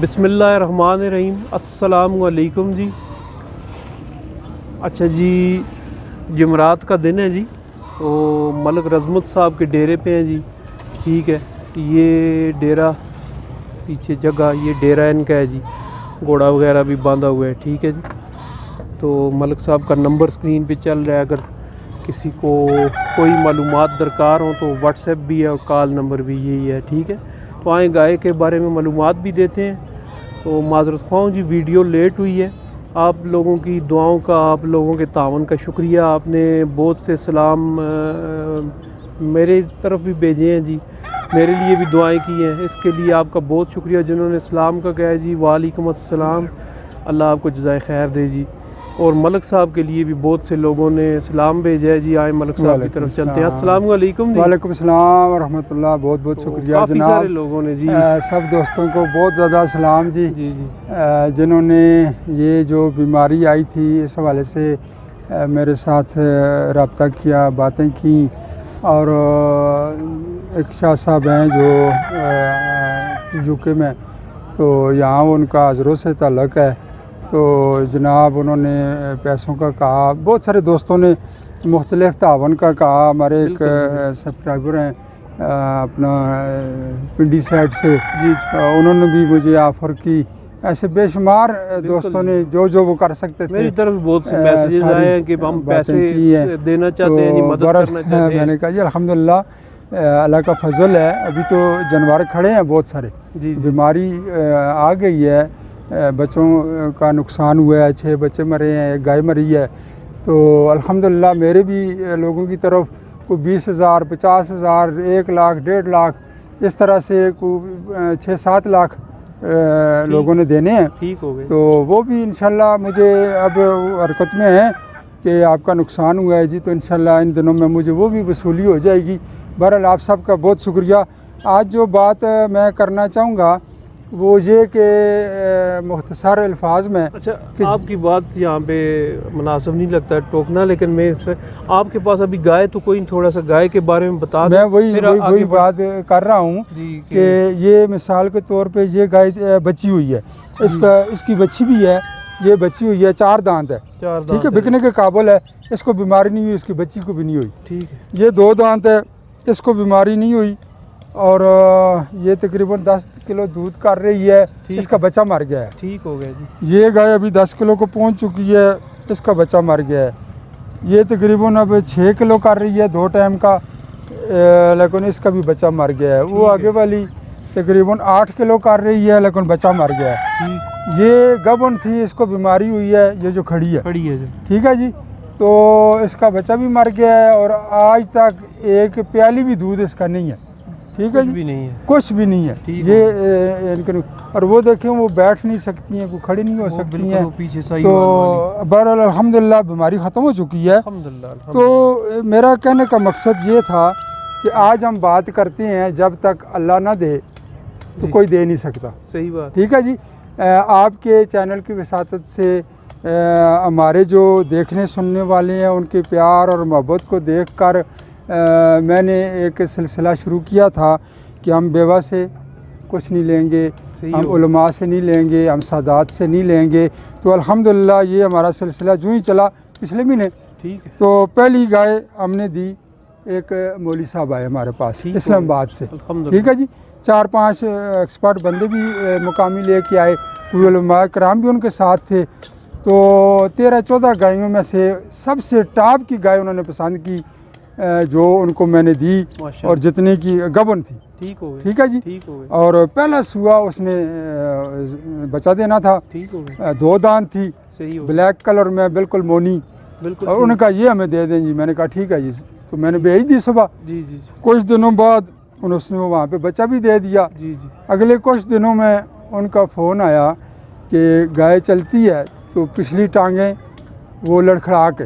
بسم اللہ الرحمن الرحیم۔ السلام علیکم جی۔ اچھا جی، جمعرات کا دن ہے جی، تو ملک رزمت صاحب کے ڈیرے پہ ہیں جی، ٹھیک ہے۔ یہ ڈیرا پیچھے جگہ، یہ ڈیرا ان کا ہے جی، گھوڑا وغیرہ بھی باندھا ہوا ہے، ٹھیک ہے جی۔ تو ملک صاحب کا نمبر سکرین پہ چل رہا ہے، اگر کسی کو کوئی معلومات درکار ہوں تو واٹس ایپ بھی ہے اور کال نمبر بھی یہی ہے، ٹھیک ہے۔ تو آئیں گائے کے بارے میں معلومات بھی دیتے ہیں۔ تو معذرت خواہ ہوں جی، ویڈیو لیٹ ہوئی ہے، آپ لوگوں کی دعاؤں کا، آپ لوگوں کے تعاون کا شکریہ۔ آپ نے بہت سے سلام میرے طرف بھی بھیجے ہیں جی، میرے لیے بھی دعائیں کی ہیں، اس کے لیے آپ کا بہت شکریہ۔ جنہوں نے سلام کا کہا ہے جی، وعلیکم السلام، اللہ آپ کو جزائے خیر دے جی۔ اور ملک صاحب کے لیے بھی بہت سے لوگوں نے سلام بھیجا ہے جی، آئے ملک صاحب کی طرف چلتے ہیں۔ السلام علیکم جی۔ وعلیکم السلام ورحمۃ اللہ، بہت بہت شکریہ کافی جناب، سارے لوگوں نے جی، سب دوستوں کو بہت زیادہ سلام جی، جی جی، جنہوں نے یہ جو بیماری آئی تھی اس حوالے سے میرے ساتھ رابطہ کیا، باتیں کی، اور ایک شاہ صاحب ہیں جو یو کے میں، تو یہاں ان کا عذروں سے تعلق ہے، تو جناب انہوں نے پیسوں کا کہا، بہت سارے دوستوں نے مختلف تعاون کا کہا۔ ہمارے ایک سبسکرائبر ہیں اپنا پنڈی سائڈ سے، انہوں نے بھی مجھے آفر کی، ایسے بے شمار دوستوں نے جو وہ کر سکتے تھے۔ میری طرف بہت سے میسیجز آئے ہیں کہ ہم پیسے دینا چاہتے ہیں جی، مدد کرنا چاہتے ہیں۔ میں نے کہا جی الحمدللہ اللہ کا فضل ہے، ابھی تو جانور کھڑے ہیں بہت سارے، بیماری آ گئی ہے، بچوں کا نقصان ہوا ہے، 6 بچے مرے ہیں، 1 گائے مری ہے، تو الحمدللہ میرے بھی لوگوں کی طرف کوئی 20,000 50,000 1 لاکھ 1.5 لاکھ اس طرح سے کوئی 6-7 لاکھ لوگوں نے دینے ہیں، ٹھیک ہو گئے، تو وہ بھی انشاءاللہ مجھے اب حرکت میں ہے کہ آپ کا نقصان ہوا ہے جی، تو انشاءاللہ ان دنوں میں مجھے وہ بھی وصولی ہو جائے گی۔ بہرحال آپ سب کا بہت شکریہ۔ آج جو بات میں کرنا چاہوں گا وہ یہ کہ مختصر الفاظ میں، اچھا آپ کی بات یہاں پہ مناسب نہیں لگتا ہے ٹوکنا، لیکن میں اس سے آپ کے پاس ابھی گائے تو کوئی تھوڑا سا گائے کے بارے میں بتا دیں۔ میں وہی بات کر رہا ہوں کہ یہ مثال کے طور پہ یہ گائے بچی ہوئی ہے، اس کی بچی بھی ہے، یہ بچی ہوئی ہے، 4 دانت ہے، ٹھیک ہے، بکنے کے قابل ہے، اس کو بیماری نہیں ہوئی، اس کی بچی کو بھی نہیں ہوئی، ٹھیک ہے۔ یہ 2 دانت ہے، اس کو بیماری نہیں ہوئی، اور یہ تقریباً 10 کلو دودھ کر رہی ہے، اس کا بچہ مر گیا ہے، ٹھیک ہو گیا جی۔ یہ گائے ابھی 10 کلو کو پہنچ چکی ہے، اس کا بچہ مر گیا ہے۔ یہ تقریباً اب 6 کلو کر رہی ہے 2 ٹائم کا، لیکن اس کا بھی بچہ مر گیا ہے۔ وہ آگے والی تقریباً 8 کلو کر رہی ہے، لیکن بچہ مر گیا ہے۔ یہ گبن تھی، اس کو بیماری ہوئی ہے، یہ جو کھڑی ہے، ٹھیک ہے جی، تو اس کا بچہ بھی مر گیا ہے، اور آج تک 1 پیالی بھی دودھ اس کا نہیں ہے، ٹھیک ہے جی، کچھ بھی نہیں ہے یہ۔ اور وہ دیکھیں وہ بیٹھ نہیں سکتی ہیں، کوئی کھڑی نہیں ہو سکتی ہیں، تو بہرحال الحمدللہ بیماری ختم ہو چکی ہے۔ تو میرا کہنے کا مقصد یہ تھا کہ آج ہم بات کرتے ہیں، جب تک اللہ نہ دے تو کوئی دے نہیں سکتا، صحیح بات، ٹھیک ہے جی۔ آپ کے چینل کی وساطت سے ہمارے جو دیکھنے سننے والے ہیں، ان کے پیار اور محبت کو دیکھ کر میں نے ایک سلسلہ شروع کیا تھا کہ ہم بیوہ سے کچھ نہیں لیں گے، ہم علماء سے نہیں لیں گے، ہم سادات سے نہیں لیں گے، تو الحمدللہ یہ ہمارا سلسلہ جو ہی چلا پچھلے مہینے، تو پہلی گائے ہم نے دی ایک مولوی صاحب آئے ہمارے پاس اسلام آباد سے، ٹھیک ہے جی، 4-5 ایکسپرٹ بندے بھی مقامی لے کے آئے، کوئی علماء کرام بھی ان کے ساتھ تھے، تو 13-14 گائیوں میں سے سب سے ٹاپ کی گائے انہوں نے پسند کی، جو ان کو میں نے دی، اور جتنے کی گبن تھی، ٹھیک ہے جی، اور پہلا سوا اس نے بچہ دینا تھا، 2 دانت تھی، بلیک کلر میں بالکل مونی، اور انہوں نے کہا یہ ہمیں دے دیں جی، میں نے کہا ٹھیک ہے جی، تو میں نے بھیج دی صبح، کچھ دنوں بعد انہوں نے وہاں پہ بچہ بھی دے دیا۔ اگلے کچھ دنوں میں ان کا فون آیا کہ گائے چلتی ہے، تو پچھلی ٹانگیں وہ لڑکھڑا کے،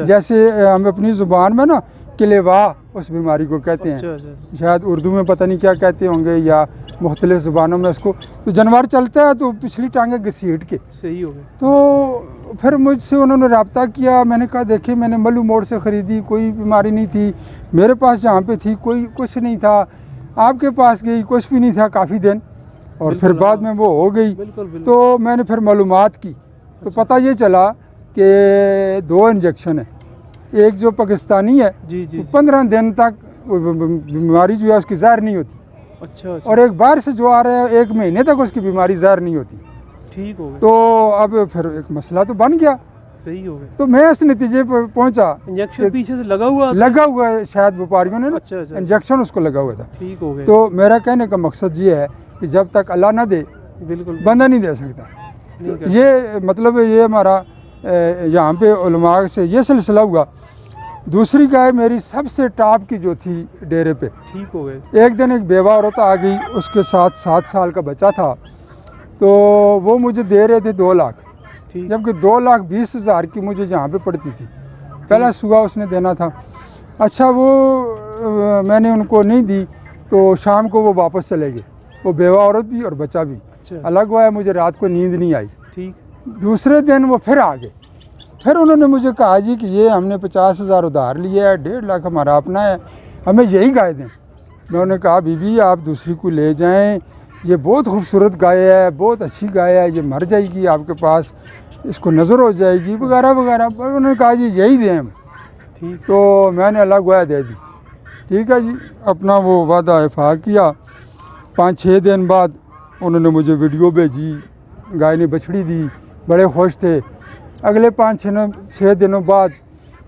جیسے ہم اپنی زبان میں نا کلیوا اس بیماری کو کہتے ہیں، شاید اردو میں پتہ نہیں کیا کہتے ہوں گے یا مختلف زبانوں میں اس کو، تو جانور چلتا ہے تو پچھلی ٹانگیں گھسیٹ کے، صحیح ہو گئے، تو پھر مجھ سے انہوں نے رابطہ کیا، میں نے کہا دیکھیں میں نے ملو موڑ سے خریدی، کوئی بیماری نہیں تھی، میرے پاس جہاں پہ تھی کوئی کچھ نہیں تھا، آپ کے پاس گئی کچھ بھی نہیں تھا کافی دن، اور پھر بعد میں وہ ہو گئی. تو میں نے پھر معلومات کی تو پتہ یہ چلا کہ 2 انجیکشن ہیں. ایک جو پاکستانی ہے جی جی 15 دن تک بیماری جو ہے اس کی ظاہر نہیں ہوتی. اچھا اور ایک باہر سے جو آ رہا ہے 1 مہینے تک اس کی بیماری ظاہر نہیں ہوتی. ٹھیک ہو گیا. تو اب پھر ایک مسئلہ تو بن گیا. صحیح ہو گیا. تو میں اس نتیجے پر پہنچا انجیکشن پیچھے سے لگا ہوا ہے شاید وپاریوں نے اچھا اچھا انجیکشن اس کو لگا ہوا تھا. ٹھیک ہو گیا. تو میرا کہنے کا مقصد یہ ہے کہ جب تک اللہ نہ دے بالکل بندہ نہیں دے سکتا. تو یہ مطلب یہ ہمارا یہاں پہ علماء سے یہ سلسلہ ہوا. دوسری گائے میری سب سے ٹاپ کی جو تھی ڈیرے پہ. ٹھیک ہو گئے. ایک دن ایک بیوہ عورت آ گئی, اس کے ساتھ 7 سال کا بچہ تھا. تو وہ مجھے دے رہے تھے 2 لاکھ, جبکہ 2,20,000 کی مجھے یہاں پہ پڑتی تھی. پہلا صبح اس نے دینا تھا. اچھا وہ میں نے ان کو نہیں دی تو شام کو وہ واپس چلے گئے, وہ بیوہ عورت بھی اور بچہ بھی. الگ ہوا ہے, مجھے رات کو نیند نہیں آئی. دوسرے دن وہ پھر آ گئے. پھر انہوں نے مجھے کہا جی کہ یہ ہم نے 50,000 ادھار لیا ہے, 1.5 لاکھ ہمارا اپنا ہے, ہمیں یہی گائے دیں. میں نے کہا بی بی آپ دوسری کو لے جائیں, یہ بہت خوبصورت گائے ہے, بہت اچھی گائے ہے, یہ مر جائے گی آپ کے پاس, اس کو نظر ہو جائے گی وغیرہ وغیرہ. انہوں نے کہا جی یہی دیں ہمیں. تو میں نے اللہ گویا دے دی. ٹھیک ہے جی, اپنا وہ وعدہ وفا کیا. 5-6 دن بعد انہوں نے مجھے ویڈیو بھیجی, گائے نے بچھڑی دی, بڑے خوش تھے. اگلے 5-6 دنوں بعد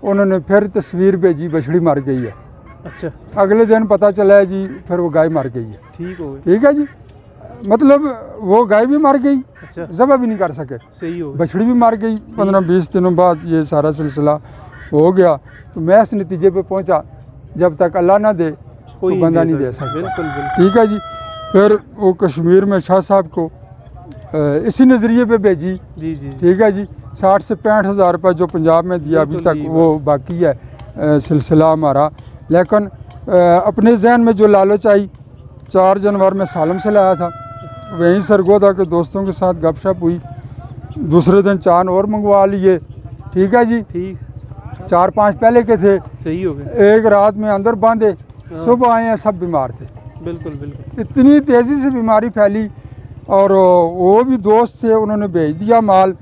انہوں نے پھر تصویر بھیجی, بچھڑی مر گئی ہے. اچھا. اگلے دن پتہ چلا ہے جی پھر وہ گائے مر گئی ہے. ٹھیک ہو گئی. ٹھیک ہے جی, مطلب وہ گائے بھی مر گئی, ذبح بھی نہیں کر سکے. صحیح ہو گئی. بچھڑی بھی مر گئی. 15-20 دنوں بعد یہ سارا سلسلہ ہو گیا. تو میں اس نتیجے پہ پہنچا جب تک اللہ نہ دے کوئی بندہ نہیں دے سکتا. بالکل. ٹھیک ہے جی. پھر وہ کشمیر میں شاہ صاحب کو اسی نظریے پہ بھیجی. جی جی. ٹھیک ہے جی. 60 سے 65 ہزار روپے جو پنجاب میں دیا, ابھی تک وہ باقی ہے سلسلہ ہمارا. لیکن اپنے ذہن میں جو لالچ آئی, 4 جنوری میں سالم سے لایا تھا, وہیں سرگودا کے دوستوں کے ساتھ گپ شپ ہوئی. دوسرے دن 4 اور منگوا لیے. ٹھیک ہے جی. 4-5 پہلے کے تھے. صحیح ہو گئے. ایک رات میں اندر باندھے, صبح آئے ہیں سب بیمار تھے. بالکل. اتنی تیزی سے بیماری پھیلی. اور وہ بھی دوست تھے, انہوں نے بھیج دیا مال.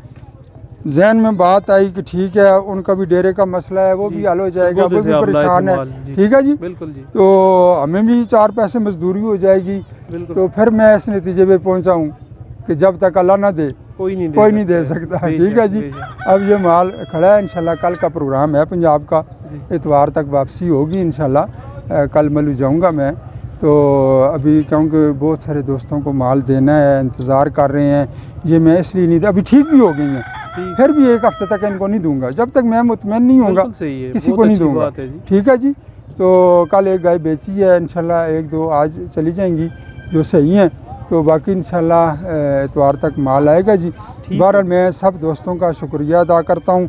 ذہن میں بات آئی کہ ٹھیک ہے ان کا بھی ڈیرے کا مسئلہ ہے, وہ بھی حل ہو جائے گا, وہ بھی پریشان ہے. ٹھیک ہے جی. بالکل جی. تو ہمیں بھی 4 پیسے مزدوری ہو جائے گی. تو پھر میں اس نتیجے پہ پہنچا ہوں کہ جب تک اللہ نہ دے کوئی نہیں دے سکتا. ٹھیک ہے جی. اب یہ مال کھڑا ہے, انشاءاللہ کل کا پروگرام ہے پنجاب کا, اتوار تک واپسی ہوگی انشاءاللہ. کل ملو جاؤں گا میں. تو ابھی کیونکہ بہت سارے دوستوں کو مال دینا ہے, انتظار کر رہے ہیں. یہ میں اس لیے نہیں تھا, ابھی ٹھیک بھی ہو گئی ہیں, پھر بھی 1 ہفتے تک ان کو نہیں دوں گا جب تک میں مطمئن نہیں ہوں گا, کسی کو نہیں دوں گا. ٹھیک ہے جی. تو کل ایک گائے بیچی ہے, انشاءاللہ 1-2 آج چلی جائیں گی جو صحیح ہیں. تو باقی انشاءاللہ اتوار تک مال آئے گا جی. بہرحال میں سب دوستوں کا شکریہ ادا کرتا ہوں.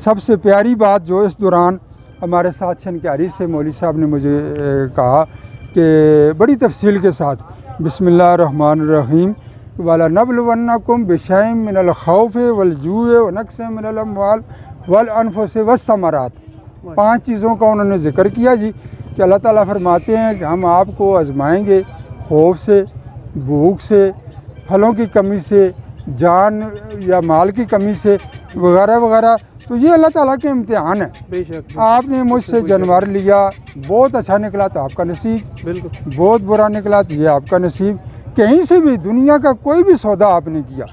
سب سے پیاری بات جو اس دوران ہمارے ساتھ شنکیاری سے مولوی صاحب نے مجھے کہا کہ بڑی تفصیل کے ساتھ, بسم اللہ الرحمن الرحیم, وَلَنَبْلُوَنَّكُمْ بِشَيْءٍ مِّنَ الْخَوْفِ وَالْجُوعِ وَنَقْصٍ مِّنَ الْأَمْوَالِ وَالْأَنفُسِ وَالثَّمَرَاتِ. 5 چیزوں کا انہوں نے ذکر کیا جی, کہ اللہ تعالیٰ فرماتے ہیں کہ ہم آپ کو آزمائیں گے خوف سے, بھوک سے, پھلوں کی کمی سے, جان یا مال کی کمی سے وغیرہ وغیرہ. تو یہ اللہ تعالیٰ کے امتحان ہے. آپ نے مجھ سے جانور لیا, بہت اچھا نکلا تو آپ کا نصیب, بہت برا نکلا تو یہ آپ کا نصیب. کہیں سے بھی دنیا کا کوئی بھی سودا آپ نے کیا,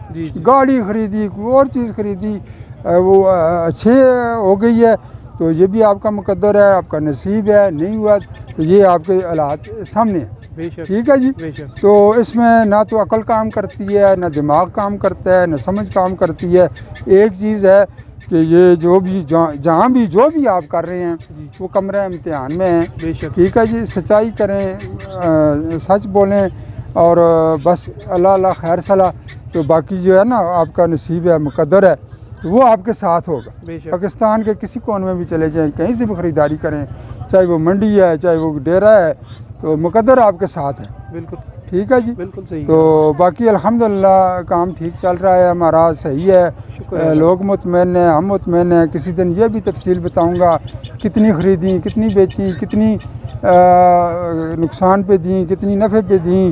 گاڑی خریدی, کوئی اور چیز خریدی, وہ اچھے ہو گئی ہے تو یہ بھی آپ کا مقدر ہے, آپ کا نصیب ہے. نہیں ہوا تو یہ آپ کے حالات سامنے ہیں. ٹھیک ہے جی. تو اس میں نہ تو عقل کام کرتی ہے, نہ دماغ کام کرتا ہے, نہ سمجھ کام کرتی ہے. ایک چیز ہے کہ یہ جو بھی جہاں بھی جو بھی آپ کر رہے ہیں وہ کمرہ امتحان میں ہیں. ٹھیک ہے جی. سچائی کریں, سچ بولیں, اور بس اللہ خیر صلاح. تو باقی جو ہے نا آپ کا نصیب ہے, مقدر ہے, تو وہ آپ کے ساتھ ہوگا. پاکستان کے کسی کونے میں بھی چلے جائیں, کہیں سے بھی خریداری کریں, چاہے وہ منڈی ہے, چاہے وہ ڈیرا ہے, تو مقدر آپ کے ساتھ ہے. بالکل ٹھیک ہے جی. بالکل صحیح. تو باقی الحمدللہ کام ٹھیک چل رہا ہے ہمارا, صحیح ہے, لوگ مطمئن ہیں, ہم مطمئن ہیں. کسی دن یہ بھی تفصیل بتاؤں گا کتنی خریدیں, کتنی بیچیں, کتنی نقصان پہ دیں, کتنی نفع پہ دیں,